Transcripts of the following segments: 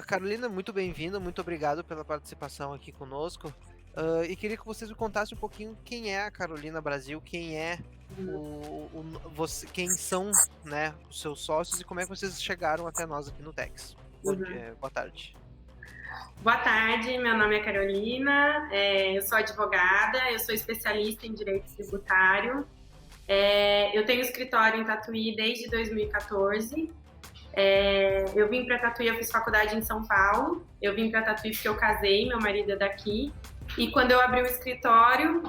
Carolina, muito bem-vinda, muito obrigado pela participação aqui conosco. E queria que vocês me contassem um pouquinho quem é a Carolina Brasil, quem é quem são, né, os seus sócios e como é que vocês chegaram até nós aqui no Tex. Bom Uhum. dia, boa tarde. Boa tarde, meu nome é Carolina, eu sou advogada, eu sou especialista em direito tributário. Eu tenho escritório em Tatuí desde 2014. Eu vim para Tatuí, eu fiz faculdade em São Paulo. Eu vim para Tatuí porque eu casei, meu marido é daqui. E quando eu abri o escritório,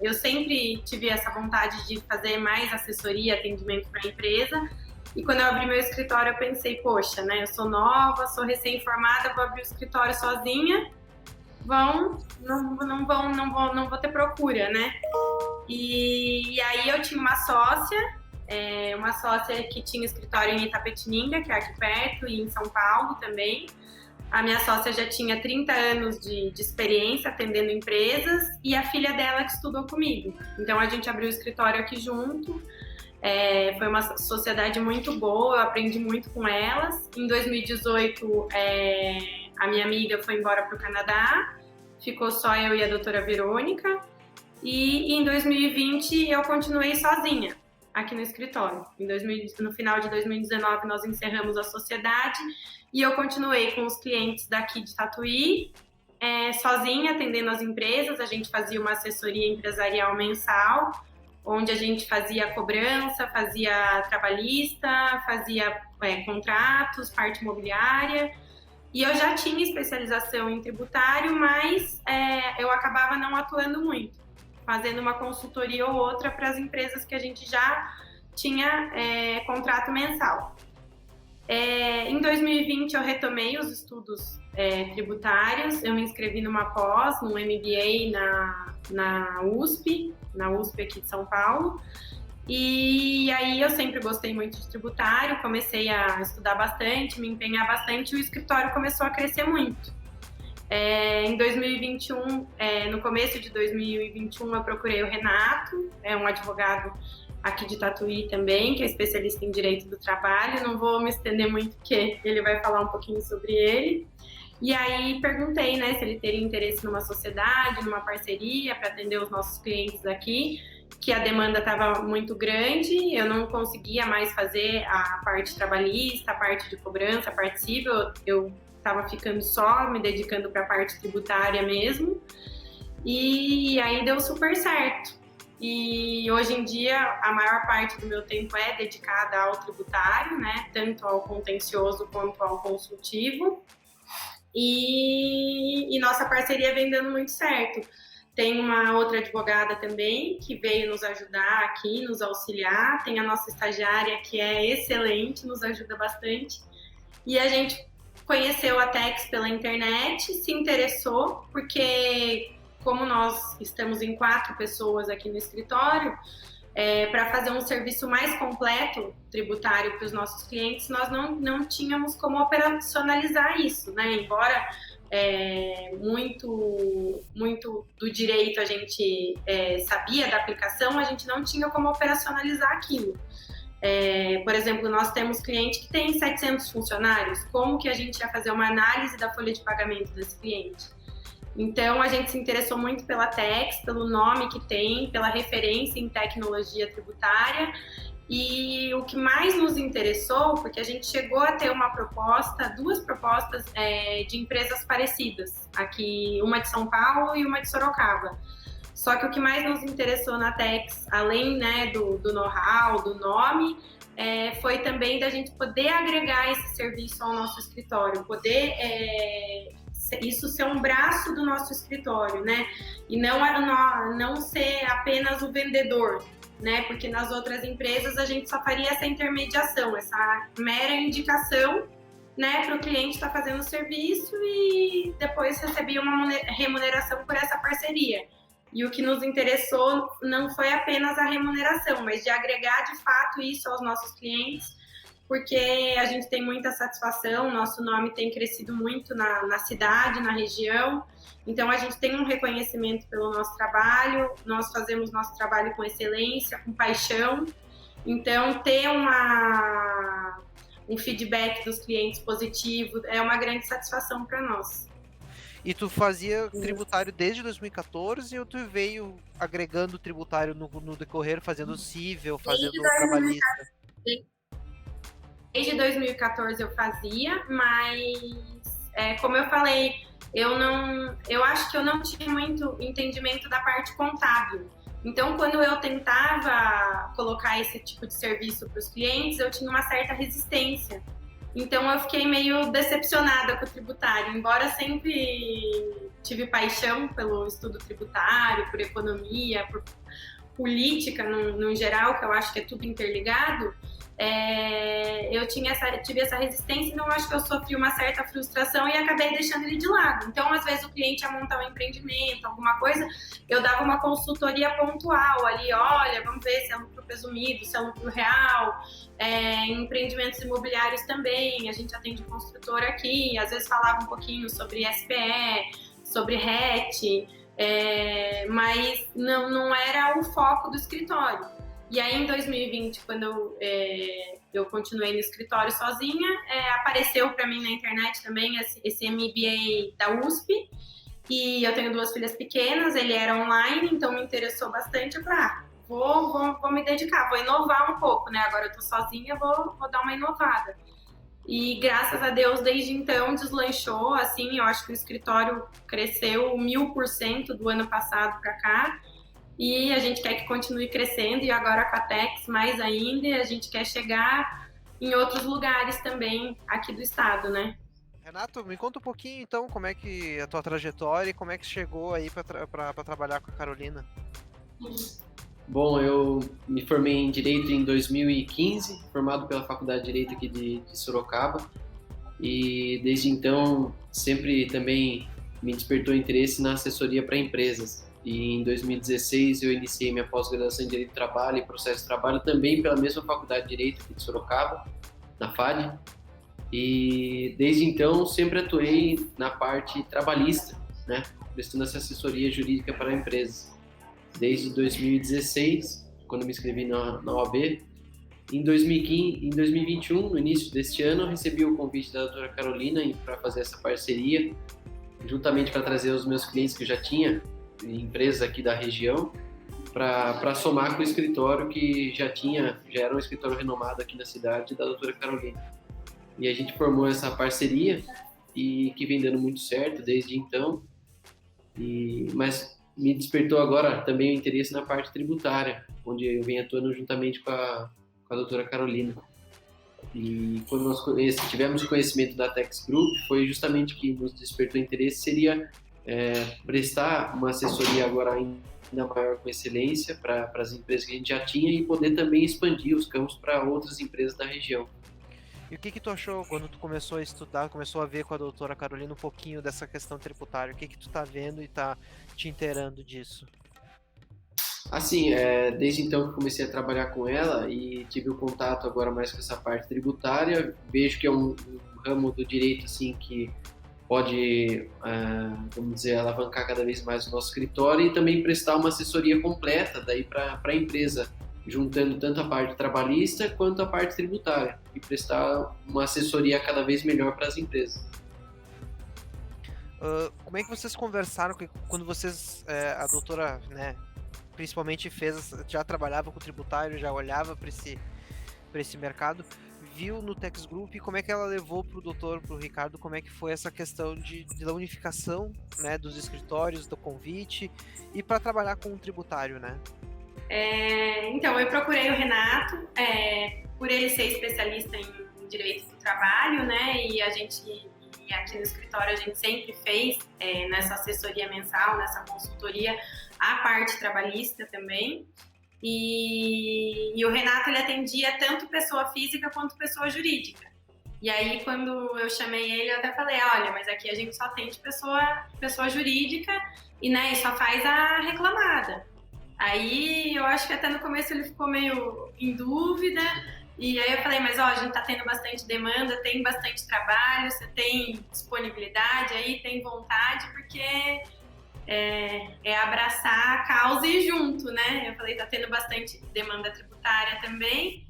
eu sempre tive essa vontade de fazer mais assessoria, atendimento para a empresa. E quando eu abri meu escritório, eu pensei, poxa, né? Eu sou nova, sou recém-formada, vou abrir o escritório sozinha. Não vou ter procura, né? E aí eu tinha uma sócia que tinha escritório em Itapetininga, que é aqui perto, e em São Paulo também. A minha sócia já tinha 30 anos de experiência atendendo empresas e a filha dela que estudou comigo. Então a gente abriu o escritório aqui junto. Foi uma sociedade muito boa, eu aprendi muito com elas. Em 2018, a minha amiga foi embora para o Canadá, ficou só eu e a doutora Verônica. E em 2020 eu continuei sozinha aqui no escritório. No final de 2019 nós encerramos a sociedade e eu continuei com os clientes daqui de Tatuí, sozinha, atendendo as empresas. A gente fazia uma assessoria empresarial mensal, onde a gente fazia cobrança, fazia trabalhista, fazia contratos, parte imobiliária. E eu já tinha especialização em tributário, mas eu acabava não atuando muito, fazendo uma consultoria ou outra para as empresas que a gente já tinha contrato mensal. Em 2020 eu retomei os estudos tributários, eu me inscrevi numa pós, num MBA na USP aqui de São Paulo. E aí eu sempre gostei muito de tributário, comecei a estudar bastante, me empenhar bastante e o escritório começou a crescer muito. Em 2021, no começo de 2021, eu procurei o Renato, um advogado aqui de Tatuí também, que é especialista em direito do trabalho. Não vou me estender muito, porque ele vai falar um pouquinho sobre ele. E aí perguntei, né, se ele teria interesse numa sociedade, numa parceria para atender os nossos clientes aqui, que a demanda estava muito grande, eu não conseguia mais fazer a parte trabalhista, a parte de cobrança, a parte civil, eu estava ficando só, me dedicando para a parte tributária mesmo, e aí deu super certo. E hoje em dia, a maior parte do meu tempo é dedicada ao tributário, né, tanto ao contencioso quanto ao consultivo, e nossa parceria vem dando muito certo. Tem uma outra advogada também que veio nos ajudar aqui, nos auxiliar. Tem a nossa estagiária que é excelente, nos ajuda bastante. E a gente conheceu a Tex pela internet, se interessou, porque como nós estamos em 4 pessoas aqui no escritório, para fazer um serviço mais completo tributário para os nossos clientes, nós não tínhamos como operacionalizar isso, né? Embora muito do direito a gente sabia da aplicação, a gente não tinha como operacionalizar aquilo. Por exemplo, nós temos cliente que tem 700 funcionários, como que a gente ia fazer uma análise da folha de pagamento desse cliente? Então, a gente se interessou muito pela Tex, pelo nome que tem, pela referência em tecnologia tributária. E o que mais nos interessou, porque a gente chegou a ter duas propostas de empresas parecidas, aqui, uma de São Paulo e uma de Sorocaba. Só que o que mais nos interessou na Tex, além, né, do know-how, do nome, foi também da gente poder agregar esse serviço ao nosso escritório, poder isso ser um braço do nosso escritório, né? E não ser apenas o vendedor, né? Porque nas outras empresas a gente só faria essa intermediação, essa mera indicação, né, para o cliente estar fazendo o serviço e depois recebia uma remuneração por essa parceria. E o que nos interessou não foi apenas a remuneração, mas de agregar de fato isso aos nossos clientes, porque a gente tem muita satisfação, nosso nome tem crescido muito na cidade, na região, então a gente tem um reconhecimento pelo nosso trabalho, nós fazemos nosso trabalho com excelência, com paixão, então ter um feedback dos clientes positivo, é uma grande satisfação para nós. E tu fazia tributário desde 2014 ou tu veio agregando tributário no decorrer, fazendo cível, fazendo trabalhista? Desde 2014 eu fazia, mas como eu falei, eu acho que eu não tinha muito entendimento da parte contábil. Então, quando eu tentava colocar esse tipo de serviço para os clientes, eu tinha uma certa resistência. Então, eu fiquei meio decepcionada com o tributário, embora sempre tive paixão pelo estudo tributário, por economia, por política no geral, que eu acho que é tudo interligado. Eu tive essa resistência, então acho que eu sofri uma certa frustração e acabei deixando ele de lado. Então, às vezes, o cliente ia montar um empreendimento, alguma coisa, eu dava uma consultoria pontual ali, olha, vamos ver se é lucro presumido, se é lucro real, em empreendimentos imobiliários também, a gente atende construtor aqui, às vezes falava um pouquinho sobre SPE, sobre RET, mas não era o foco do escritório. E aí, em 2020, quando eu continuei no escritório sozinha, apareceu para mim na internet também esse MBA da USP. E eu tenho 2 filhas pequenas, ele era online, então me interessou bastante. Eu falei, vou me dedicar, vou inovar um pouco, né? Agora eu tô sozinha, vou dar uma inovada. E graças a Deus, desde então, deslanchou, assim, eu acho que o escritório cresceu 1000% do ano passado para cá. E a gente quer que continue crescendo, e agora com a Tex mais ainda, e a gente quer chegar em outros lugares também aqui do estado, né? Renato, me conta um pouquinho então como é que a tua trajetória e como é que chegou aí para trabalhar com a Carolina. Bom, eu me formei em Direito em 2015, formado pela Faculdade de Direito aqui de Sorocaba, e desde então sempre também me despertou interesse na assessoria para empresas. E em 2016 eu iniciei minha pós-graduação em Direito do Trabalho e Processo de Trabalho também pela mesma Faculdade de Direito aqui de Sorocaba, na FAD. E desde então sempre atuei na parte trabalhista, né, prestando essa assessoria jurídica para empresas. Desde 2016, quando me inscrevi na OAB. Em 2021, no início deste ano, eu recebi o convite da doutora Carolina para fazer essa parceria, juntamente para trazer os meus clientes que eu já tinha, empresas aqui da região, para somar com o escritório que já era um escritório renomado aqui na cidade, da doutora Carolina. E a gente formou essa parceria e que vem dando muito certo desde então. Mas me despertou agora também o interesse na parte tributária, onde eu venho atuando juntamente com a doutora Carolina. E quando nós tivemos conhecimento da Tex Group, foi justamente que nos despertou interesse, seria prestar uma assessoria agora ainda maior com excelência para as empresas que a gente já tinha e poder também expandir os campos para outras empresas da região. E o que tu achou quando tu começou a estudar, começou a ver com a doutora Carolina um pouquinho dessa questão tributária? O que tu tá vendo e tá te inteirando disso? Assim, desde então que comecei a trabalhar com ela e tive o contato agora mais com essa parte tributária, vejo que é um ramo do direito assim que pode, vamos dizer, alavancar cada vez mais o nosso escritório e também prestar uma assessoria completa daí para a empresa, juntando tanto a parte trabalhista quanto a parte tributária e prestar uma assessoria cada vez melhor para as empresas. Como é que vocês conversaram quando vocês, a doutora, né, principalmente já trabalhava com tributário, já olhava para esse mercado, viu no Tex Group, como é que ela levou para o doutor, para o Ricardo, como é que foi essa questão da unificação, né, dos escritórios, do convite e para trabalhar com o tributário, né? Então, eu procurei o Renato, por ele ser especialista em direito do trabalho, né, e aqui no escritório a gente sempre fez nessa assessoria mensal, nessa consultoria, a parte trabalhista também. E o Renato, ele atendia tanto pessoa física quanto pessoa jurídica. E aí, quando eu chamei ele, eu até falei, olha, mas aqui a gente só atende pessoa jurídica e, né, só faz a reclamada. Aí, eu acho que até no começo ele ficou meio em dúvida. E aí eu falei, mas ó, a gente tá tendo bastante demanda, tem bastante trabalho, você tem disponibilidade aí, tem vontade, porque abraçar a causa e ir junto, né? Eu falei, tá tendo bastante demanda tributária também,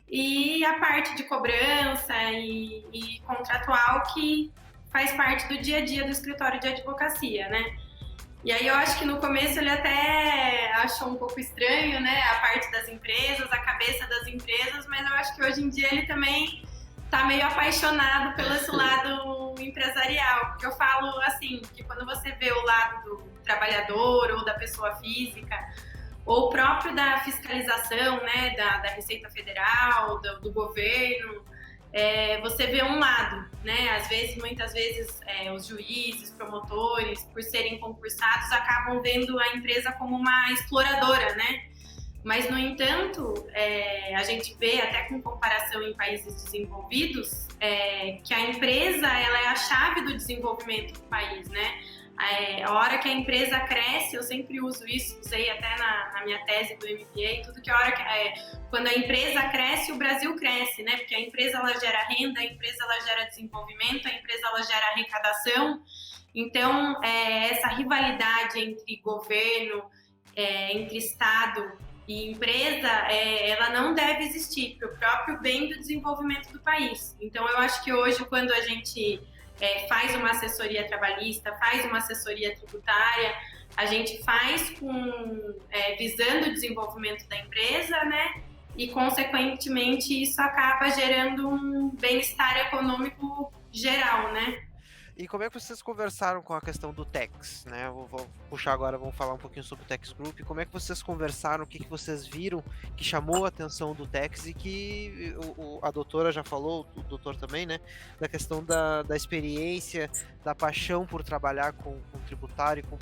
e a parte de cobrança e contratual que faz parte do dia a dia do escritório de advocacia, né? E aí eu acho que no começo ele até achou um pouco estranho, né, a parte das empresas, a cabeça das empresas, mas eu acho que hoje em dia ele também tá meio apaixonado pelo esse lado empresarial, porque eu falo assim, que quando você vê o lado do trabalhador ou da pessoa física, ou próprio da fiscalização, né, da Receita Federal, do governo, você vê um lado, né? Às vezes, muitas vezes, os juízes, promotores, por serem concursados, acabam vendo a empresa como uma exploradora, né? Mas, no entanto, a gente vê, até com comparação em países desenvolvidos, que a empresa ela é a chave do desenvolvimento do país, né? A hora que a empresa cresce, eu sempre uso isso, usei até na minha tese do MBA, tudo que a hora que quando a empresa cresce, o Brasil cresce, né? Porque a empresa ela gera renda, a empresa ela gera desenvolvimento, a empresa ela gera arrecadação. Então, essa rivalidade entre governo, entre Estado e empresa, ela não deve existir para o próprio bem do desenvolvimento do país. Então, eu acho que hoje, quando a gente faz uma assessoria trabalhista, faz uma assessoria tributária, a gente faz visando o desenvolvimento da empresa, né? E, consequentemente, isso acaba gerando um bem-estar econômico geral, né? E como é que vocês conversaram com a questão do Tex, né? Vou puxar agora, vamos falar um pouquinho sobre o Tex Group. Como é que vocês conversaram, o que vocês viram que chamou a atenção do Tex e que a doutora já falou, o doutor também, né? Da questão da experiência, da paixão por trabalhar com tributário, com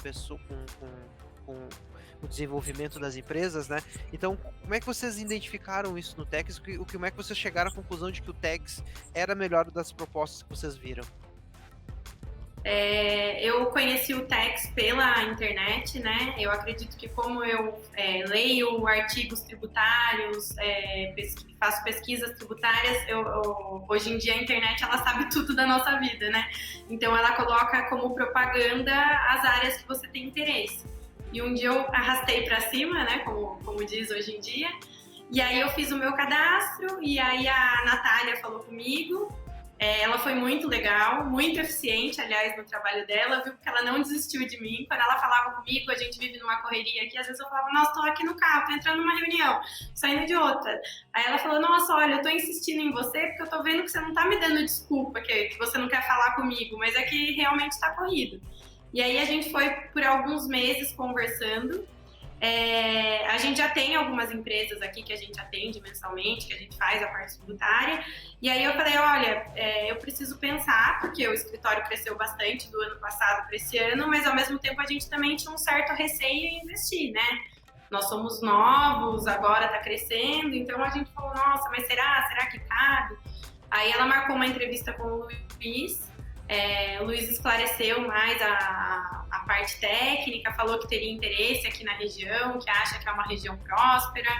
o desenvolvimento das empresas, né? Então, como é que vocês identificaram isso no Tex? Como é que vocês chegaram à conclusão de que o Tex era a melhor das propostas que vocês viram? Eu conheci o Tex pela internet, né? Eu acredito que como eu leio artigos tributários, faço pesquisas tributárias, hoje em dia a internet ela sabe tudo da nossa vida, né? Então ela coloca como propaganda as áreas que você tem interesse. E um dia eu arrastei para cima, né? Como diz hoje em dia. E aí eu fiz o meu cadastro e aí a Natália falou comigo. Ela foi muito legal, muito eficiente, aliás, no trabalho dela, viu? Porque ela não desistiu de mim. Quando ela falava comigo, a gente vive numa correria aqui, às vezes eu falava, nossa, tô aqui no carro, tô entrando numa reunião, saindo de outra. Aí ela falou, nossa, olha, eu tô insistindo em você porque eu tô vendo que você não tá me dando desculpa, que você não quer falar comigo, mas é que realmente tá corrido. E aí a gente foi por alguns meses conversando. A gente já tem algumas empresas aqui que a gente atende mensalmente, que a gente faz a parte tributária. E aí eu falei, olha, eu preciso pensar, porque o escritório cresceu bastante do ano passado para esse ano, mas ao mesmo tempo a gente também tinha um certo receio em investir, né? Nós somos novos, agora está crescendo, então a gente falou, nossa, mas será que cabe? Aí ela marcou uma entrevista com o Luiz. O Luiz esclareceu mais a parte técnica, falou que teria interesse aqui na região, que acha que é uma região próspera,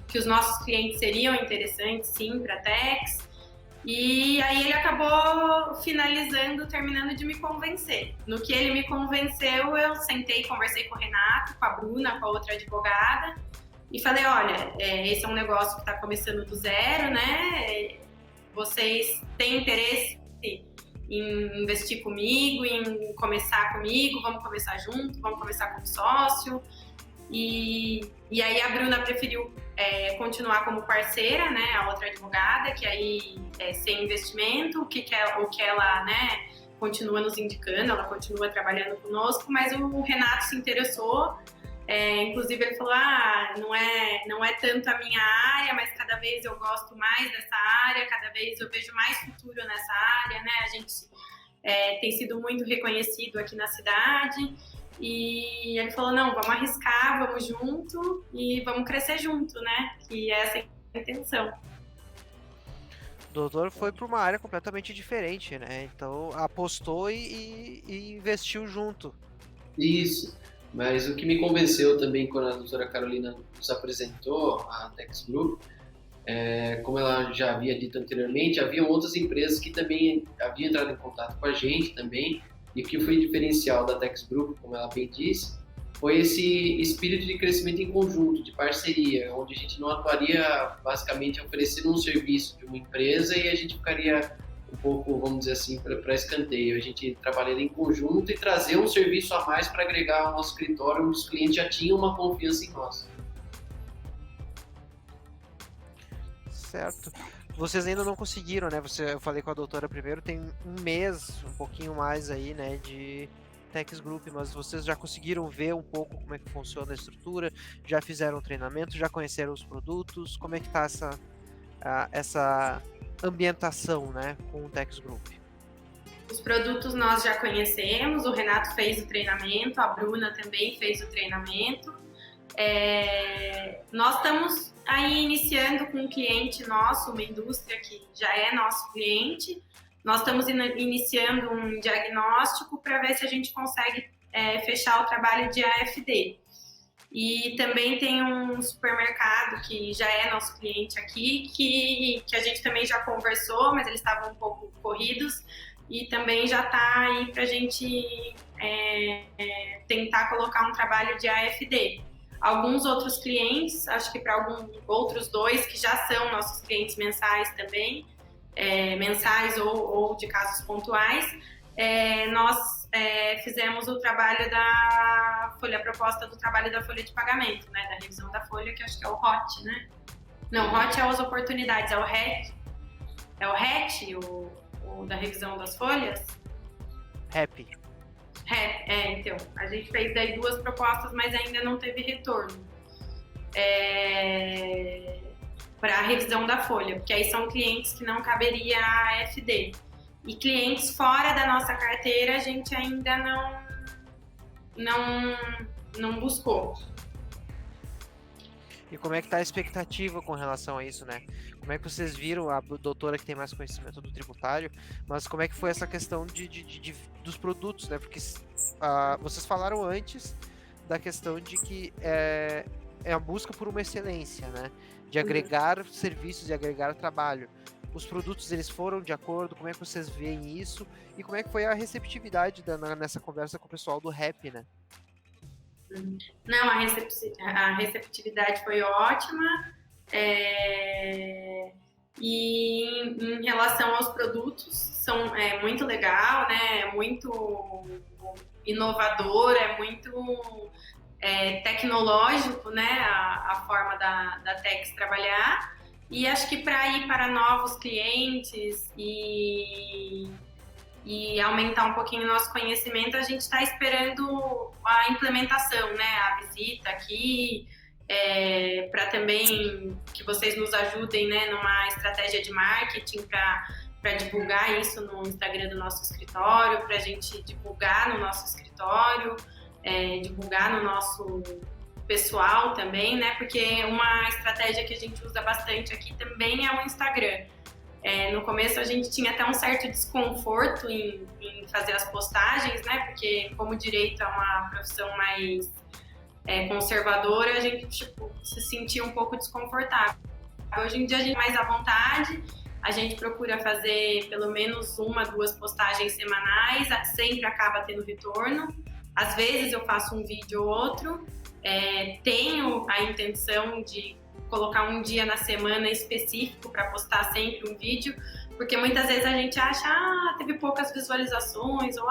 que os nossos clientes seriam interessantes, sim, para a Tex. E aí ele acabou terminando de me convencer. No que ele me convenceu, eu sentei, conversei com o Renato, com a Bruna, com a outra advogada, e falei, olha, esse é um negócio que está começando do zero, né? Vocês têm interesse em investir comigo, em começar comigo, vamos começar junto, vamos começar como sócio. E aí a Bruna preferiu continuar como parceira, né, a outra advogada, que aí sem investimento, o que ela, né, continua nos indicando, ela continua trabalhando conosco, mas o Renato se interessou. Inclusive ele falou, não é tanto a minha área, mas cada vez eu gosto mais dessa área, cada vez eu vejo mais futuro nessa área, né? A gente tem sido muito reconhecido aqui na cidade e ele falou, não, vamos arriscar, vamos junto e vamos crescer junto, né? Que essa é a intenção. O doutor foi para uma área completamente diferente, né? Então apostou e investiu junto. Isso. Mas o que me convenceu também quando a doutora Carolina nos apresentou a Tex Group, como ela já havia dito anteriormente, haviam outras empresas que também haviam entrado em contato com a gente também, e o que foi diferencial da Tex Group, como ela bem disse, foi esse espírito de crescimento em conjunto, de parceria, onde a gente não atuaria basicamente oferecendo um serviço de uma empresa e a gente ficaria um pouco, vamos dizer assim, para escanteio. A gente trabalharia em conjunto e trazer um serviço a mais para agregar ao nosso escritório, onde os clientes já tinham uma confiança em nós. Certo. Vocês ainda não conseguiram, né? Eu falei com a doutora primeiro, tem um mês, um pouquinho mais aí, né, de Tex Group, mas vocês já conseguiram ver um pouco como é que funciona a estrutura, já fizeram o treinamento, já conheceram os produtos, como é que tá essa ambientação, né, com o Tex Group? Os produtos nós já conhecemos, o Renato fez o treinamento, a Bruna também fez o treinamento. Nós estamos aí iniciando com um cliente nosso, uma indústria que já é nosso cliente. Nós estamos iniciando um diagnóstico para ver se a gente consegue fechar o trabalho de AFD. E também tem um supermercado que já é nosso cliente aqui, que a gente também já conversou, mas eles estavam um pouco corridos e também já está aí para a gente tentar colocar um trabalho de AFD. Alguns outros clientes, acho que para alguns outros 2 que já são nossos clientes mensais também, mensais ou de casos pontuais, nós fizemos o trabalho da folha, a proposta do trabalho da folha de pagamento, né, da revisão da folha, que acho que é o HOT, né? Não, o HOT é as oportunidades, é o RET, o da revisão das folhas? Happy. Então, a gente fez daí 2 propostas, mas ainda não teve retorno para a revisão da folha, porque aí são clientes que não caberia a AFD. E clientes fora da nossa carteira a gente ainda não buscou. E como é que tá a expectativa com relação a isso, né? Como é que vocês viram, a doutora que tem mais conhecimento do tributário, mas como é que foi essa questão dos produtos, né? Porque vocês falaram antes da questão de que é a busca por uma excelência, né? De agregar serviços e agregar trabalho. Os produtos, eles foram de acordo? Como é que vocês veem isso? E como é que foi a receptividade nessa conversa com o pessoal do RAP, né? Não, a receptividade foi ótima. E em relação aos produtos, são muito legal, né? É muito inovador, é muito tecnológico, né? A forma da Tex trabalhar. E acho que para ir para novos clientes e aumentar um pouquinho o nosso conhecimento, a gente está esperando a implementação, né? A visita aqui, para também que vocês nos ajudem, né, numa estratégia de marketing para divulgar isso no Instagram do nosso escritório, para a gente divulgar no nosso escritório, divulgar no nosso pessoal também, né? Porque uma estratégia que a gente usa bastante aqui também é o Instagram. No começo a gente tinha até um certo desconforto em fazer as postagens, né? Porque como direito é uma profissão mais conservadora, a gente se sentia um pouco desconfortável. Hoje em dia a gente é mais à vontade, a gente procura fazer pelo menos 1, 2 postagens semanais, sempre acaba tendo retorno. Às vezes eu faço um vídeo ou outro, tenho a intenção de colocar um dia na semana específico para postar sempre um vídeo, porque muitas vezes a gente acha, teve poucas visualizações, ou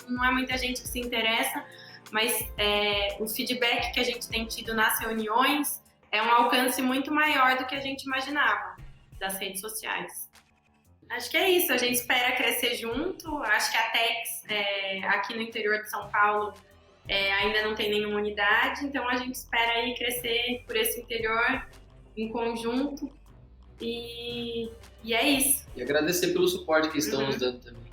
não é muita gente que se interessa, mas o feedback que a gente tem tido nas reuniões é um alcance muito maior do que a gente imaginava das redes sociais. Acho que é isso, a gente espera crescer junto. Acho que a Tex, aqui no interior de São Paulo, ainda não tem nenhuma unidade, então a gente espera aí crescer por esse interior em conjunto e é isso. E agradecer pelo suporte que estão nos dando também.